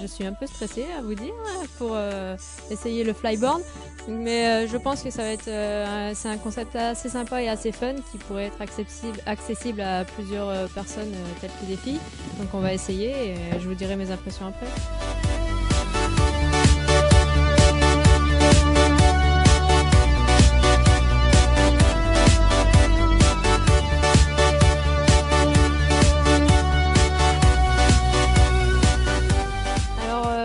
je suis un peu stressée à vous dire pour essayer le flyboard. Mais je pense que ça va être c'est un concept assez sympa et assez fun qui pourrait être accessible à plusieurs personnes telles que des filles. Donc on va essayer et je vous dirai mes impressions après.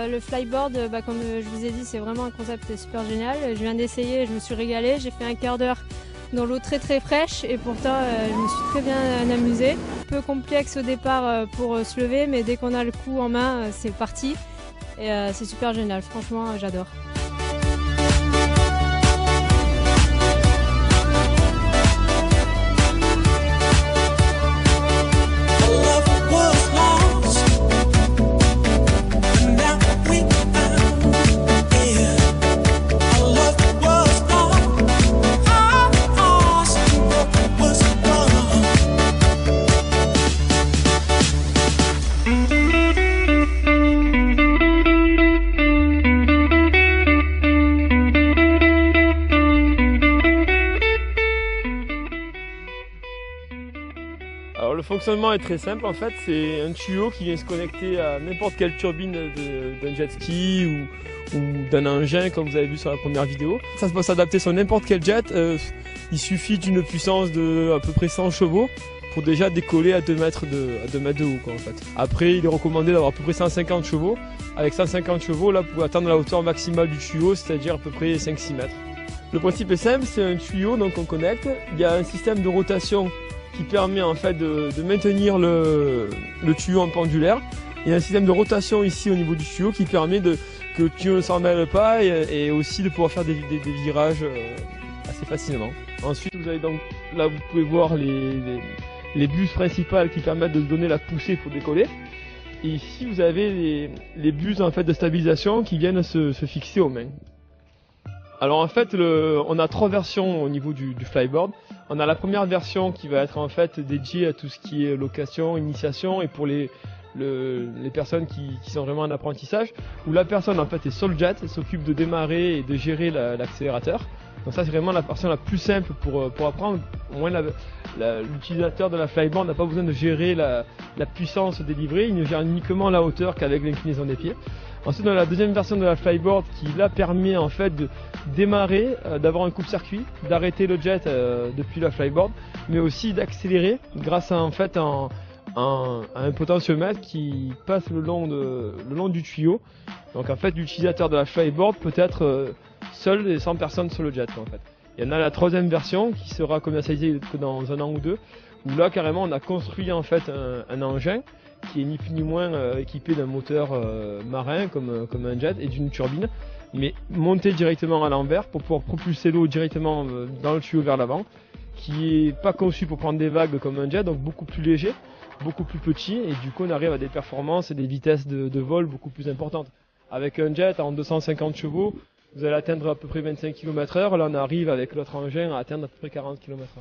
Le flyboard, comme je vous ai dit, c'est vraiment un concept super génial. Je viens d'essayer, je me suis régalée. J'ai fait un quart d'heure dans l'eau très très fraîche et pourtant je me suis très bien amusée. Un peu complexe au départ pour se lever, mais dès qu'on a le coup en main, c'est parti. Et c'est super génial, franchement j'adore. Alors le fonctionnement est très simple en fait, c'est un tuyau qui vient se connecter à n'importe quelle turbine d'un jet ski ou d'un engin comme vous avez vu sur la première vidéo. Ça peut s'adapter sur n'importe quel jet, il suffit d'une puissance de à peu près 100 chevaux pour déjà décoller à 2 mètres de haut quoi, en fait. Après il est recommandé d'avoir à peu près 150 chevaux. Avec 150 chevaux là vous pouvez atteindre la hauteur maximale du tuyau, c'est-à-dire à peu près 5-6 mètres. Le principe est simple, c'est un tuyau donc on connecte, il y a un système de rotation qui permet en fait de maintenir le tuyau en pendulaire. Il y a un système de rotation ici au niveau du tuyau qui permet que le tuyau ne s'en mêle pas et aussi de pouvoir faire des virages assez facilement. Ensuite vous avez donc là vous pouvez voir les buses principales qui permettent de donner la poussée pour décoller. Et ici vous avez les buses en fait de stabilisation qui viennent se fixer aux mains. Alors en fait on a 3 versions au niveau du flyboard. On a la première version qui va être en fait dédiée à tout ce qui est location, initiation et pour les personnes qui sont vraiment en apprentissage, où la personne en fait est sur le jet et s'occupe de démarrer et de gérer l'accélérateur. Donc ça c'est vraiment la version la plus simple pour apprendre. Au moins l'utilisateur de la flyboard n'a pas besoin de gérer la puissance délivrée, il ne gère uniquement la hauteur qu'avec l'inclinaison des pieds. Ensuite on a la deuxième version de la flyboard qui là permet en fait de démarrer, d'avoir un coupe-circuit, d'arrêter le jet depuis la flyboard, mais aussi d'accélérer grâce à en fait un potentiomètre qui passe le long du tuyau. Donc en fait l'utilisateur de la flyboard peut être seul et sans personne sur le jet en fait. Il y en a la troisième version qui sera commercialisée dans 1 an ou 2, où là carrément on a construit en fait un engin qui est ni plus ni moins équipé d'un moteur marin comme un jet et d'une turbine, mais monté directement à l'envers pour pouvoir propulser l'eau directement dans le tuyau vers l'avant, qui est pas conçu pour prendre des vagues comme un jet, donc beaucoup plus léger, beaucoup plus petit, et du coup on arrive à des performances et des vitesses de vol beaucoup plus importantes. Avec un jet en 250 chevaux, vous allez atteindre à peu près 25 km/h, là on arrive avec l'autre engin à atteindre à peu près 40 km/h.